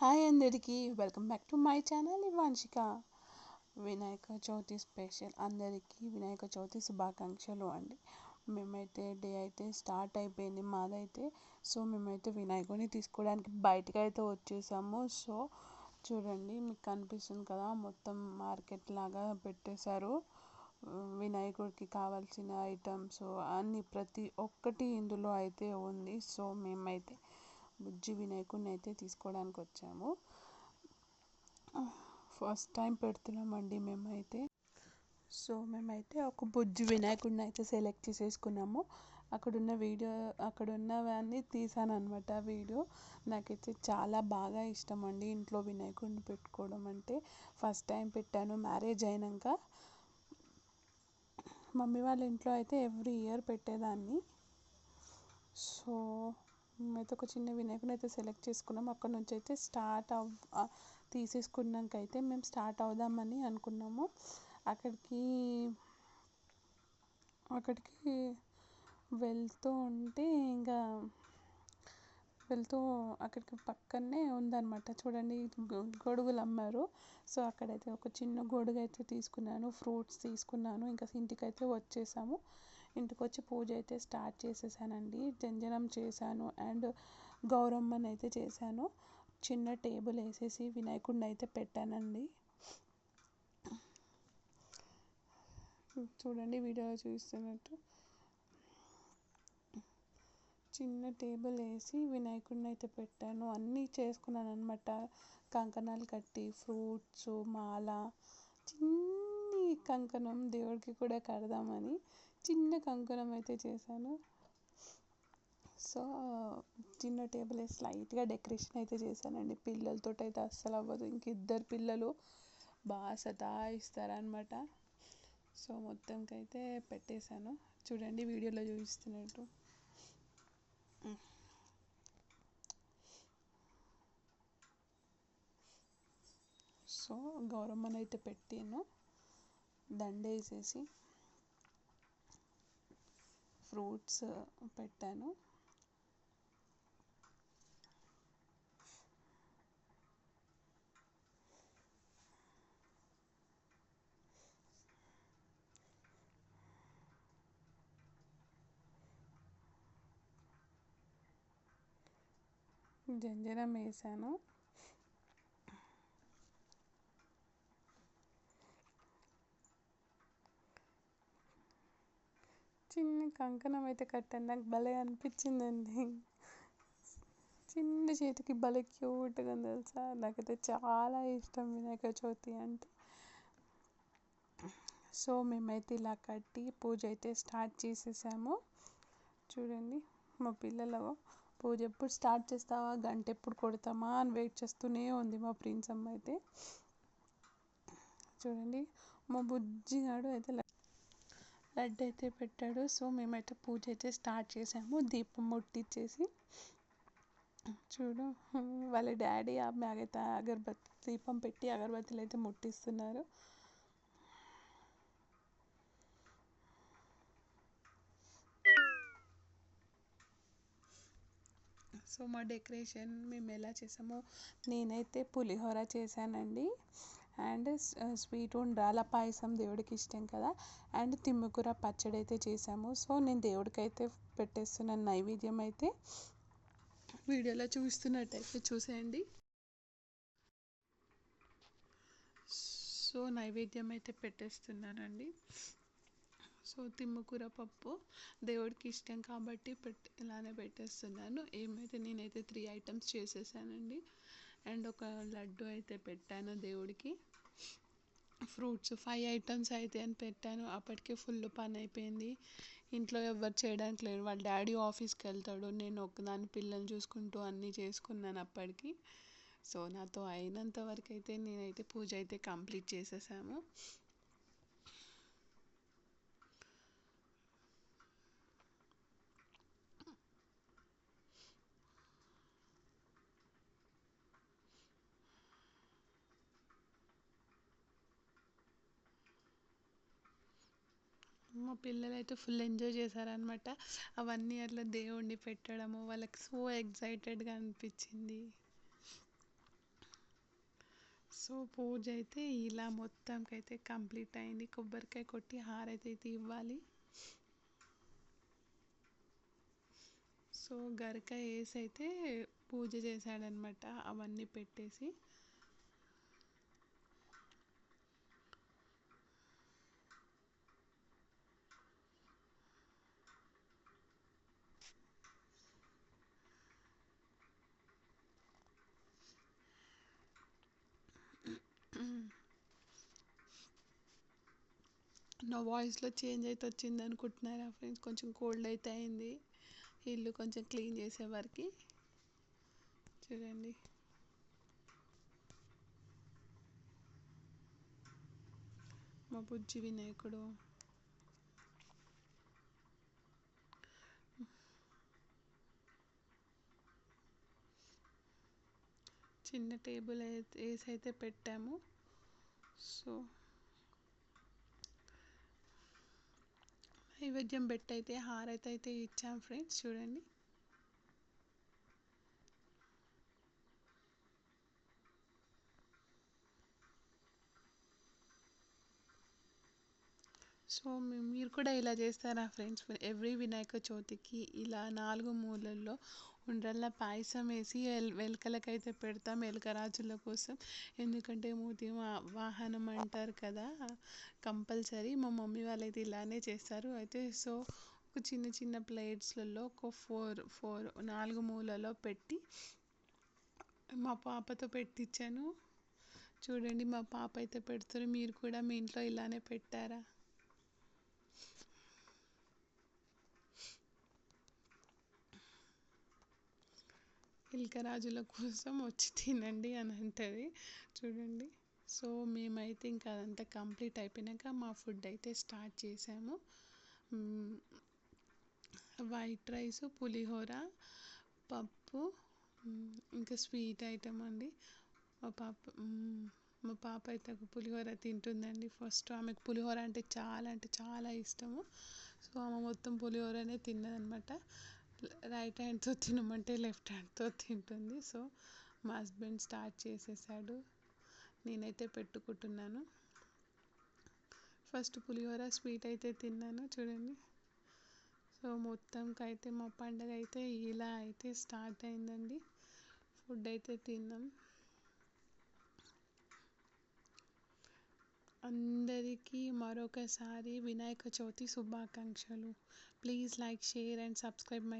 Hi అందరికీ welcome back to my channel Ivanshika. Vinayaka Chavithi special అందరికీ వినాయక చవితి శుభాకాంక్షలు అండి. మేమైతే డే అయితే స్టార్ట్ అయిపోయింది మాదైతే. సో మేమైతే వినాయకుడిని తీసుకోవడానికి బయటకు అయితే వచ్చేసాము. సో చూడండి, మీకు కనిపిస్తుంది కదా, మొత్తం మార్కెట్ లాగా పెట్టేశారు. వినాయకుడికి కావాల్సిన ఐటమ్స్ అన్నీ ప్రతి ఒక్కటి ఇందులో అయితే ఉంది. సో మేమైతే బుజ్జి వినాయకుడిని అయితే తీసుకోవడానికి వచ్చాము. ఫస్ట్ టైం పెడుతున్నామండి మేమైతే. సో మేమైతే ఒక బుజ్జి వినాయకుడిని అయితే సెలెక్ట్ చేసేసుకున్నాము. అక్కడ ఉన్నవన్నీ తీసాను అనమాట వీడియో. నాకైతే చాలా బాగా ఇష్టం అండి ఇంట్లో వినాయకుడిని పెట్టుకోవడం అంటే. ఫస్ట్ టైం పెట్టాను మ్యారేజ్ అయినాక. మమ్మీ వాళ్ళ ఇంట్లో అయితే ఎవ్రీ ఇయర్ పెట్టేదాన్ని. సో మేమైతే ఒక చిన్న వినాయకుని అయితే సెలెక్ట్ చేసుకున్నాం. అక్కడ నుంచి అయితే తీసేసుకున్నాక అయితే మేము స్టార్ట్ అవుదామని అనుకున్నాము. అక్కడికి వెళ్తూ ఉంటే ఇంకా అక్కడికి పక్కనే ఉందన్నమాట. చూడండి, గొడుగులు అమ్మారు. సో అక్కడైతే ఒక చిన్న గొడుగు అయితే తీసుకున్నాను, ఫ్రూట్స్ తీసుకున్నాను. ఇంకా ఇంటికైతే వచ్చేసాము. ఇంటికి వచ్చి పూజ అయితే స్టార్ట్ చేసేసానండి. జంజనం చేశాను అండ్ గౌరమ్మని అయితే చేశాను. చిన్న టేబుల్ వేసేసి వినాయకుడిని అయితే పెట్టానండి. చూడండి, వీడియో చూస్తున్నట్టు చిన్న టేబుల్ వేసి వినాయకుడిని అయితే పెట్టాను. అన్నీ చేసుకున్నాను అనమాట. కంకణాలు కట్టి, ఫ్రూట్స్, మాల, చిన్ని కంకణం దేవుడికి కూడా కడదామని చిన్న కంకణం అయితే చేశాను. సో చిన్న టేబుల్ వేసి లైట్గా డెకరేషన్ అయితే చేశానండి. పిల్లలతో అయితే అస్సలు అవ్వదు. ఇంక ఇద్దరు పిల్లలు బాగా సతాయిస్తారనమాట. సో మొత్తంకి అయితే పెట్టేశాను. చూడండి, వీడియోలో చూపిస్తున్నట్టు. సో గౌరమ్మని అయితే పెట్టాను. దండ వేసేసి ఫ్రూట్స్ పెట్టాను. జంజనం వేసాను. చిన్న కంకణం అయితే కట్టాను. నాకు భలే అనిపించిందండి. చిన్న చేతికి భలే క్యూట్గా ఉంది తెలుసా. నాకైతే చాలా ఇష్టం వినాయక చవితి అంటే. సో మేమైతే ఇలా కట్టి పూజ అయితే స్టార్ట్ చేసేసాము. చూడండి, మా పిల్లలు పూజ ఎప్పుడు స్టార్ట్ చేస్తావా, గంట ఎప్పుడు కొడతామా అని వెయిట్ చేస్తూనే ఉంది మా ప్రిన్స్ అమ్మ అయితే. చూడండి, మా బుజ్జిగాడు అయితే లడ్డు అయితే పెట్టాడు. సో మేమైతే పూజ అయితే స్టార్ట్ చేసాము. దీపం ముట్టించేసి చూడు, వాళ్ళ డాడీ అయితే దీపం పెట్టి అగరబత్తులు అయితే ముట్టిస్తున్నారు. సో మా డెకరేషన్ మేము ఎలా చేసామో, నేనైతే పులిహోర చేశానండి. అండ్ స్వీట్ ఉండ్రాల పాయసం దేవుడికి ఇష్టం కదా. అండ్ తిమ్మకూర పచ్చడి అయితే చేసాము. సో నేను దేవుడికి అయితే పెట్టేస్తున్నాను నైవేద్యం అయితే. వీడియోలో చూస్తున్నట్టయితే చూసేయండి. సో నైవేద్యం అయితే పెట్టేస్తున్నానండి. సో తిమ్మకూర పప్పు దేవుడికి ఇష్టం కాబట్టి ఇలానే పెట్టేస్తున్నాను. నేనైతే 3 ఐటమ్స్ చేసేసానండి. అండ్ ఒక లడ్డు అయితే పెట్టాను దేవుడికి. ఫ్రూట్స్ 5 ఐటమ్స్ అయితే అని పెట్టాను. అప్పటికే ఫుల్ పని అయిపోయింది. ఇంట్లో ఎవరు చేయడానికి లేరు. వాళ్ళ డాడీ ఆఫీస్కి వెళ్తాడు. నేను ఒకదాని పిల్లల్ని చూసుకుంటూ అన్నీ చేసుకున్నాను అప్పటికి. సో నాతో అయినంత వరకు అయితే నేనైతే పూజ అయితే కంప్లీట్ చేసేసాము. మా పిల్లలు అయితే ఫుల్ ఎంజాయ్ చేశారనమాట. అవన్నీ అట్లా దేవుడిని పెట్టడము వాళ్ళకి సో ఎక్సైటెడ్గా అనిపించింది. సో పూజ అయితే ఇలా మొత్తంకైతే కంప్లీట్ అయింది. కొబ్బరికాయ కొట్టి హారతి అయితే ఇవ్వాలి. సో గరక వేసి అయితే పూజ చేశాడనమాట, అవన్నీ పెట్టేసి. నా వాయిస్లో చేంజ్ అయితే వచ్చింది అనుకుంటున్నారా ఫ్రెండ్స్? కొంచెం కోల్డ్ అయితే అయింది ఇల్లు కొంచెం క్లీన్ చేసేవారికి. చూడండి, మా బుజ్జి వినాయకుడు. చిన్న టేబుల్ అయితే వేసి అయితే పెట్టాము. సో నైవేద్యం పెట్టి అయితే హారతి అయితే ఇచ్చాం ఫ్రెండ్స్. చూడండి, సో మీరు కూడా ఇలా చేస్తారా ఫ్రెండ్స్? ఎవ్రీ వినాయక చవితికి ఇలా 4 మూలల్లో ఉండ్రల్ల పాయసం వేసి ఎలుకలకైతే పెడతాం, ఎలుకరాజుల కోసం. ఎందుకంటే మూతి వాహనం అంటారు కదా, కంపల్సరీ. మా మమ్మీ వాళ్ళైతే ఇలానే చేస్తారు. అయితే సో ఒక చిన్న చిన్న ప్లేట్స్లలో ఒక 4 మూలలో పెట్టి మా పాపతో పెట్టించాను. చూడండి, మా పాప అయితే పెడుతుంది. మీరు కూడా మీ ఇంట్లో ఇలానే పెట్టారా? ఎలుకరాజుల కోసం వచ్చి తినండి అని అంటుంది. చూడండి, సో మేమైతే ఇంకా అదంతా కంప్లీట్ అయిపోయినాక మా ఫుడ్ అయితే స్టార్ట్ చేసాము. వైట్ రైస్, పులిహోర, పప్పు, ఇంకా స్వీట్ ఐటమ్ అండి. మా పాప అయితే పులిహోర తింటుందండి. ఫస్ట్ ఆమెకు పులిహోర అంటే చాలా ఇష్టము. సో ఆమె మొత్తం పులిహోరనే తిన్నదనమాట. రైట్ హ్యాండ్తో తినమంటే లెఫ్ట్ హ్యాండ్తో తింటుంది. సో మా హస్బెండ్ స్టార్ట్ చేసేసాడు, నేనైతే పెట్టుకుంటున్నాను. ఫస్ట్ పులిహోర స్వీట్ అయితే తిన్నాను. చూడండి, సో మొత్తంకి అయితే మా పండగ అయితే ఇలా అయితే స్టార్ట్ అయిందండి. ఫుడ్ అయితే తిన్నాం. అందరికీ మరొకసారి వినాయక చవితి శుభాకాంక్షలు. Please like, share and subscribe my